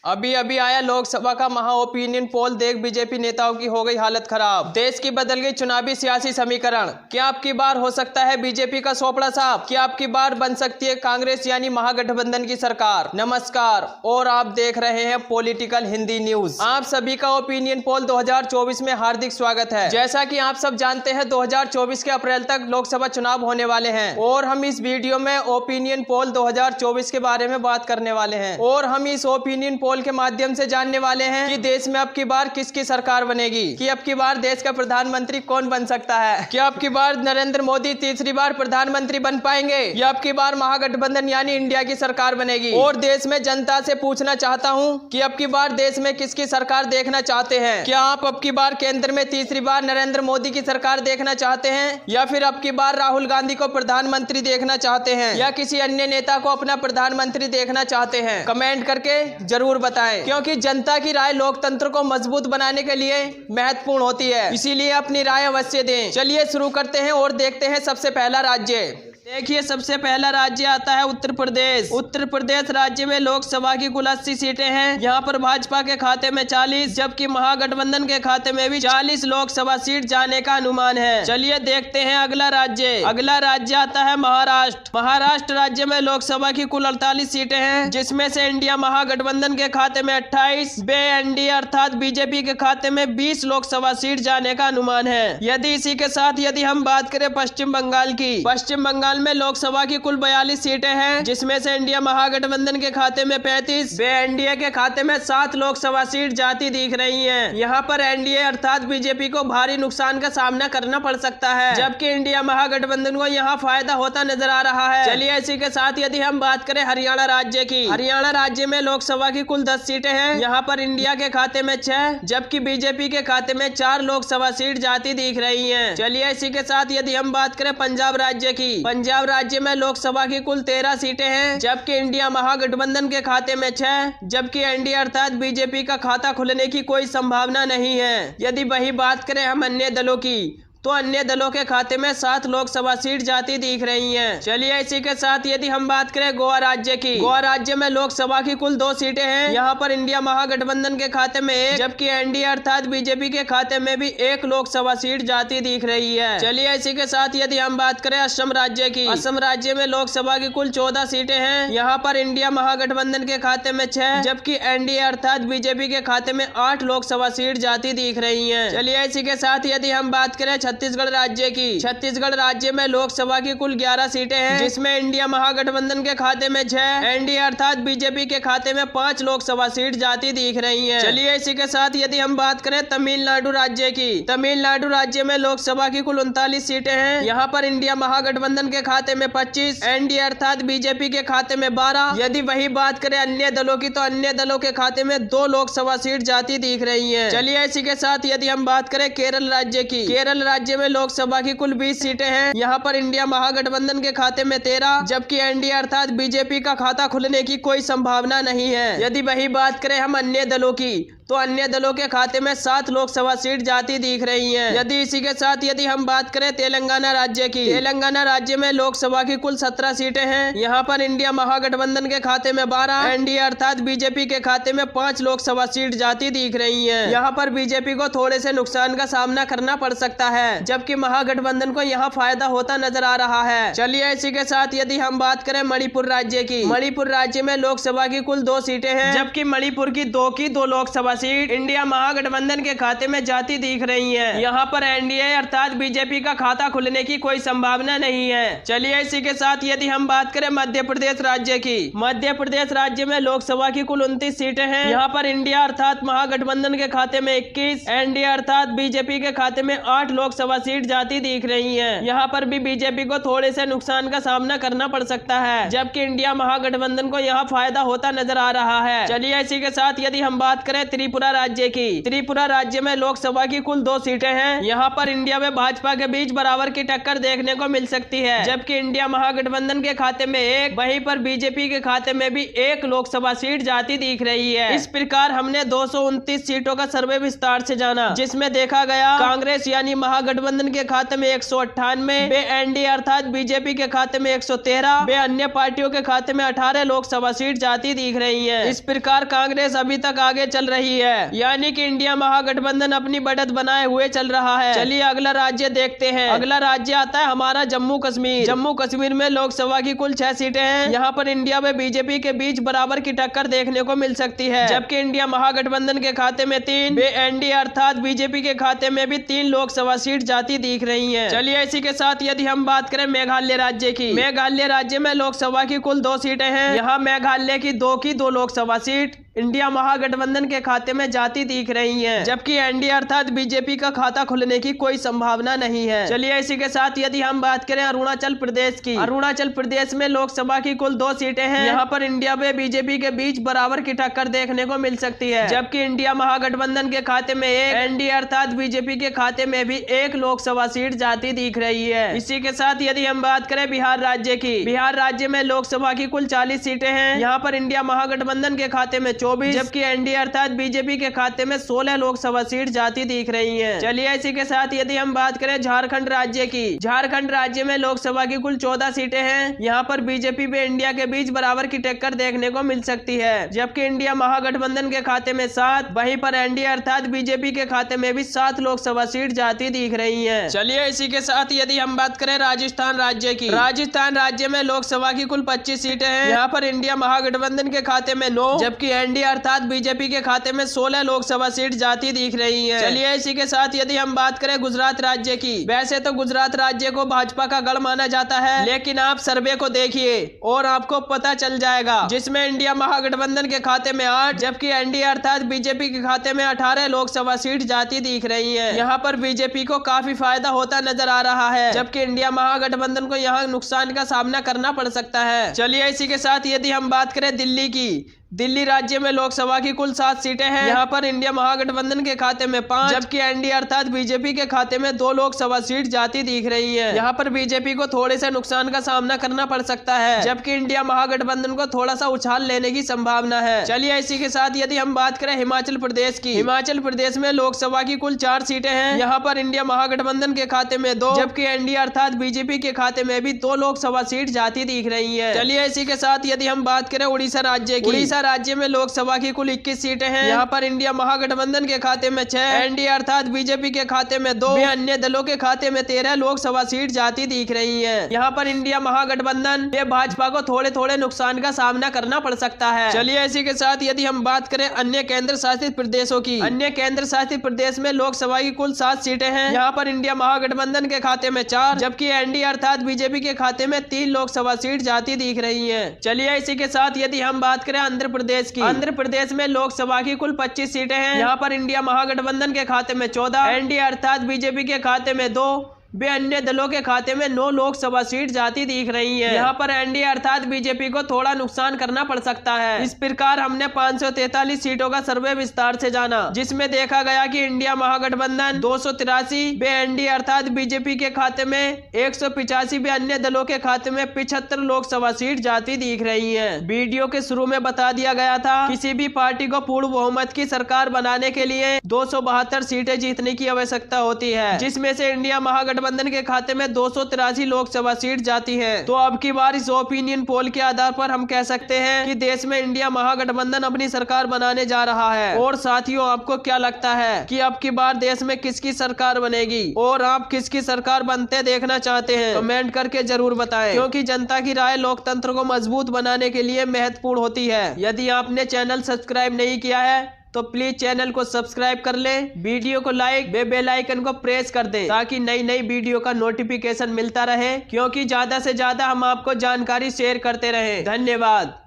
अभी अभी आया लोकसभा का महा ओपिनियन पोल देख बीजेपी नेताओं की हो गई हालत खराब। देश की बदल गई चुनावी सियासी समीकरण। क्या अब की बार हो सकता है बीजेपी का सोपड़ा साफ? क्या अब की बार बन सकती है कांग्रेस यानी महागठबंधन की सरकार? नमस्कार और आप देख रहे हैं पॉलिटिकल हिंदी न्यूज। आप सभी का ओपिनियन पोल 2024 में हार्दिक स्वागत है। जैसा कि आप सब जानते हैं 2024 के अप्रैल तक लोकसभा चुनाव होने वाले हैं और हम इस वीडियो में ओपिनियन पोल 2024 के बारे में बात करने वाले हैं और हम इस ओपिनियन पोल के माध्यम से जानने वाले हैं कि देश में अब की बार किसकी सरकार बनेगी, कि अब की बार देश का प्रधानमंत्री कौन बन सकता है, क्या अब की बार नरेंद्र मोदी तीसरी बार प्रधानमंत्री बन पाएंगे या अब की बार महागठबंधन यानी इंडिया की सरकार बनेगी। और देश में जनता से पूछना चाहता हूं कि अब की बार देश में किसकी सरकार देखना चाहते हैं? क्या आप अब की बार केंद्र में तीसरी बार नरेंद्र मोदी की सरकार देखना चाहते हैं या फिर अब की बार राहुल गांधी को प्रधानमंत्री देखना चाहते हैं या किसी अन्य नेता को अपना प्रधानमंत्री देखना चाहते हैं? कमेंट करके जरूर बताएं, क्योंकि जनता की राय लोकतंत्र को मजबूत बनाने के लिए महत्वपूर्ण होती है, इसीलिए अपनी राय अवश्य दें। चलिए शुरू करते हैं और देखते हैं सबसे पहला राज्य। देखिए सबसे पहला राज्य आता है उत्तर प्रदेश। उत्तर प्रदेश राज्य में लोकसभा की कुल 80 सीटें हैं। यहाँ पर भाजपा के खाते में 40 जबकि महागठबंधन के खाते में भी 40 लोकसभा सीट जाने का अनुमान है। चलिए देखते हैं अगला राज्य। अगला राज्य आता है महाराष्ट्र। महाराष्ट्र राज्य में लोकसभा की कुल 48 सीटें हैं, जिसमें से इंडिया महागठबंधन के खाते में 28, एनडीए अर्थात बीजेपी के खाते में 20 लोकसभा सीट जाने का अनुमान है। यदि इसी के साथ यदि हम बात करें पश्चिम बंगाल की, पश्चिम बंगाल में लोकसभा की कुल 42 सीटें हैं, जिसमें से इंडिया महागठबंधन के खाते में 35, एनडीए के खाते में 7 लोकसभा सीट जाती दिख रही हैं। यहाँ पर एनडीए अर्थात बीजेपी को भारी नुकसान का सामना करना पड़ सकता है, जबकि इंडिया महागठबंधन को यहाँ फायदा होता नजर आ रहा है। चलिए इसी के साथ यदि हम बात करें हरियाणा राज्य की, हरियाणा राज्य में लोकसभा की कुल 10 सीटें हैं। यहाँ पर इंडिया के खाते में 6 जबकि बीजेपी के खाते में 4 लोकसभा सीट जाती दिख रही है। चलिए इसी के साथ यदि हम बात करें पंजाब राज्य की, पंजाब राज्य में लोकसभा की कुल 13 सीटें हैं, जबकि इंडिया महागठबंधन के खाते में 6 जबकि एनडीए अर्थात बीजेपी का खाता खुलने की कोई संभावना नहीं है। यदि वही बात करें हम अन्य दलों की, तो अन्य दलों के खाते में 7 लोकसभा सीट जाती दिख रही हैं। चलिए इसी के साथ यदि हम बात करें गोवा राज्य की, गोवा राज्य में लोकसभा की कुल 2 सीटें हैं। यहाँ पर इंडिया महागठबंधन के खाते में 1 जबकि एनडीए अर्थात बीजेपी के खाते में भी 1 लोकसभा सीट जाती दिख रही है। चलिए इसी के साथ यदि हम बात करें असम राज्य की, असम राज्य में लोकसभा की कुल 14 सीटें हैं। यहाँ पर इंडिया महागठबंधन के खाते में 6 जबकि एनडीए अर्थात बीजेपी के खाते में 8 लोकसभा सीट जाती दिख रही है। चलिए इसी के साथ यदि हम बात करें छत्तीसगढ़ राज्य की, छत्तीसगढ़ राज्य में लोकसभा की कुल 11 सीटें हैं, जिसमें इंडिया महागठबंधन के खाते में 6 एनडीए अर्थात बीजेपी के खाते में 5 लोकसभा सीट जाती दिख रही हैं। चलिए इसी के साथ यदि हम बात करें तमिलनाडु राज्य की, तमिलनाडु राज्य में लोकसभा की कुल 39 सीटें हैं। यहाँ पर इंडिया महागठबंधन के खाते में 25 एनडीए अर्थात बीजेपी के खाते में 12। यदि वही बात करें अन्य दलों की, तो अन्य दलों के खाते में 2 लोकसभा सीट जाती दिख रही है। चलिए इसी के साथ यदि हम बात करें केरल राज्य की, केरल राज्य में लोकसभा की कुल 20 सीटें हैं। यहाँ पर इंडिया महागठबंधन के खाते में 13 जबकि एनडीए अर्थात बीजेपी का खाता खुलने की कोई संभावना नहीं है। यदि वही बात करें हम अन्य दलों की, तो अन्य दलों के खाते में 7 लोकसभा सीट जाती दिख रही हैं। यदि इसी के साथ यदि हम बात करें तेलंगाना राज्य की, तेलंगाना राज्य में लोकसभा की कुल 17 सीटें हैं। यहाँ पर इंडिया महागठबंधन के खाते में 12 एनडीए अर्थात बीजेपी के खाते में 5 लोकसभा सीट जाती दिख रही हैं। यहाँ पर बीजेपी को थोड़े से नुकसान का सामना करना पड़ सकता है, जबकि महागठबंधन को यहाँ फायदा होता नजर आ रहा है। चलिए इसी के साथ यदि हम बात करें मणिपुर राज्य की, मणिपुर राज्य में लोकसभा की कुल 2 सीटें हैं, जबकि मणिपुर की 2 लोकसभा सीट इंडिया महागठबंधन के खाते में जाती दिख रही है। यहाँ पर एनडीए अर्थात बीजेपी का खाता खुलने की कोई संभावना नहीं है। चलिए इसी के साथ यदि हम बात करें मध्य प्रदेश राज्य की, मध्य प्रदेश राज्य में लोकसभा की कुल 29 सीटें हैं। यहाँ पर इंडिया अर्थात महागठबंधन के खाते में 21 एनडीए अर्थात बीजेपी के खाते में 8 लोकसभा सीट जाती दिख रही है। यहाँ पर भी बीजेपी को थोड़े से नुकसान का सामना करना पड़ सकता है, जबकि इंडिया महागठबंधन को यहाँ फायदा होता नजर आ रहा है। चलिए इसी के साथ यदि हम बात करें त्रिपुरा राज्य की। त्रिपुरा राज्य में लोकसभा की कुल 2 सीटें हैं। यहाँ पर इंडिया में भाजपा के बीच बराबर की टक्कर देखने को मिल सकती है, जबकि इंडिया महागठबंधन के खाते में 1, वहीं पर बीजेपी के खाते में भी 1 लोकसभा सीट जाती दिख रही है। इस प्रकार हमने 229 सीटों का सर्वे विस्तार से जाना, जिसमें देखा गया कांग्रेस यानी महागठबंधन के खाते में 198, वे एनडीए अर्थात बीजेपी के खाते में 113, वे अन्य पार्टियों के खाते में 18 लोकसभा सीट जाती दिख रही है। इस प्रकार कांग्रेस अभी तक आगे चल रही है, यानी कि इंडिया महागठबंधन अपनी बढ़त बनाए हुए चल रहा है। चलिए अगला राज्य देखते हैं। अगला राज्य आता है हमारा जम्मू कश्मीर। जम्मू कश्मीर में लोकसभा की कुल 6 सीटें हैं। यहाँ पर इंडिया व बीजेपी के बीच बराबर की टक्कर देखने को मिल सकती है, जबकि इंडिया महागठबंधन के खाते में 3, वे एनडीए अर्थात बीजेपी के खाते में भी 3 लोकसभा सीट जाती दिख रही है। चलिए इसी के साथ यदि हम बात करें मेघालय राज्य की, मेघालय राज्य में लोकसभा की कुल 2 सीटें हैं। यहाँ मेघालय की 2 लोकसभा सीट इंडिया महागठबंधन के खाते में जाती दिख रही है, जबकि एनडीए अर्थात बीजेपी का खाता खुलने की कोई संभावना नहीं है। चलिए इसी के साथ यदि हम बात करें अरुणाचल प्रदेश की, अरुणाचल प्रदेश में लोकसभा की कुल 2 सीटें हैं। यहाँ पर इंडिया व बीजेपी के बीच बराबर की टक्कर देखने को मिल सकती है, जबकि इंडिया महागठबंधन के खाते में 1, एनडीए अर्थात बीजेपी के खाते में भी 1 लोकसभा सीट जाती दिख रही है। इसी के साथ यदि हम बात करें बिहार राज्य की, बिहार राज्य में लोकसभा की कुल 40 सीटें हैं। यहाँ पर इंडिया महागठबंधन के खाते में 24, जबकि एनडीए अर्थात बीजेपी के खाते में 16 लोकसभा सीट जाती दिख रही हैं। चलिए इसी के साथ यदि हम बात करें झारखंड राज्य की, झारखंड राज्य में लोकसभा की कुल 14 सीटें हैं। यहाँ पर बीजेपी व इंडिया के बीच बराबर की टक्कर देखने को मिल सकती है, जबकि इंडिया महागठबंधन के खाते में 7, वहीं पर एनडीए अर्थात बीजेपी के खाते में भी 7 लोकसभा सीट जाती दिख रही है। चलिए इसी के साथ यदि हम बात करें राजस्थान राज्य की, राजस्थान राज्य में लोकसभा की कुल 25 सीटें हैं। यहाँ पर इंडिया महागठबंधन के खाते में 9, जबकि एनडीए अर्थात बीजेपी के खाते में 16 लोकसभा सीट जाती दिख रही है। चलिए इसी के साथ यदि हम बात करें गुजरात राज्य की, वैसे तो गुजरात राज्य को भाजपा का गढ़ माना जाता है, लेकिन आप सर्वे को देखिए और आपको पता चल जाएगा, जिसमें इंडिया महागठबंधन के खाते में 8, जबकि एनडीए अर्थात बीजेपी के खाते में 18 लोकसभा सीट जाती दिख रही है। यहाँ पर बीजेपी को काफी फायदा होता नजर आ रहा है, जबकि इंडिया महागठबंधन को यहाँ नुकसान का सामना करना पड़ सकता है। चलिए इसी के साथ यदि हम बात करें दिल्ली की, दिल्ली राज्य में लोकसभा की कुल 7 सीटें हैं। यहाँ पर इंडिया महागठबंधन के खाते में 5, जबकि एनडीए अर्थात बीजेपी के खाते में 2 लोकसभा सीट जाती दिख रही है। यहाँ पर बीजेपी को थोड़े से नुकसान का सामना करना पड़ सकता है, जबकि इंडिया महागठबंधन को थोड़ा सा उछाल लेने की संभावना है। चलिए इसी के साथ यदि हम बात करें हिमाचल प्रदेश की, हिमाचल प्रदेश में लोकसभा की कुल 4 सीटें हैं। यहाँ पर इंडिया महागठबंधन के खाते में 2, जबकि एनडीए अर्थात बीजेपी के खाते में भी 2 लोकसभा सीट जाती दिख रही है। चलिए इसी के साथ यदि हम बात करें उड़ीसा राज्य की, उड़ीसा राज्य में लोकसभा की कुल 21 सीटें हैं। यहाँ पर इंडिया महागठबंधन के खाते में 6, एनडीए अर्थात बीजेपी के खाते में 2, अन्य दलों के खाते में 13 लोकसभा सीट जाती दिख रही है। यहाँ पर इंडिया महागठबंधन ये भाजपा को थोड़े थोड़े नुकसान का सामना करना पड़ सकता है। चलिए इसी के साथ यदि हम बात करें अन्य केंद्र शासित प्रदेशों की, अन्य केंद्र शासित प्रदेश में लोकसभा की कुल 7 सीटें हैं। यहाँ पर इंडिया महागठबंधन के खाते में 4, जबकि एनडीए अर्थात बीजेपी के खाते में 3 लोकसभा सीट जाती दिख रही है। चलिए इसी के साथ यदि हम बात करें आंध्र प्रदेश की, आंध्र प्रदेश में लोकसभा की कुल 25 सीटें हैं। यहाँ पर इंडिया महागठबंधन के खाते में 14, एनडीए अर्थात बीजेपी के खाते में 2, वे अन्य दलों के खाते में 9 लोकसभा सीट जाती दिख रही है। यहाँ पर एनडीए अर्थात बीजेपी को थोड़ा नुकसान करना पड़ सकता है। इस प्रकार हमने 543 सीटों का सर्वे विस्तार से जाना, जिसमें देखा गया कि इंडिया महागठबंधन 283, वे एनडीए अर्थात बीजेपी के खाते में 185, वे अन्य दलों के खाते में 75 लोकसभा सीट जाती दिख रही है। वीडियो के शुरू में बता दिया गया था, किसी भी पार्टी को पूर्ण बहुमत की सरकार बनाने के लिए 272 सीटें जीतने की आवश्यकता होती है, जिसमें से इंडिया महागठबंधन के खाते में 283 लोकसभा सीट जाती है। तो अब की बार इस ओपिनियन पोल के आधार पर हम कह सकते हैं कि देश में इंडिया महागठबंधन अपनी सरकार बनाने जा रहा है। और साथियों, आपको क्या लगता है कि अब की बार देश में किसकी सरकार बनेगी और आप किसकी सरकार बनते देखना चाहते हैं? कमेंट करके जरूर बताएं, क्योंकि जनता की राय लोकतंत्र को मजबूत बनाने के लिए महत्वपूर्ण होती है। यदि आपने चैनल सब्सक्राइब नहीं किया है तो प्लीज चैनल को सब्सक्राइब कर लें, वीडियो को लाइक व बेल आइकन को प्रेस कर दें, ताकि नई नई वीडियो का नोटिफिकेशन मिलता रहे, क्योंकि ज्यादा से ज्यादा हम आपको जानकारी शेयर करते रहें। धन्यवाद।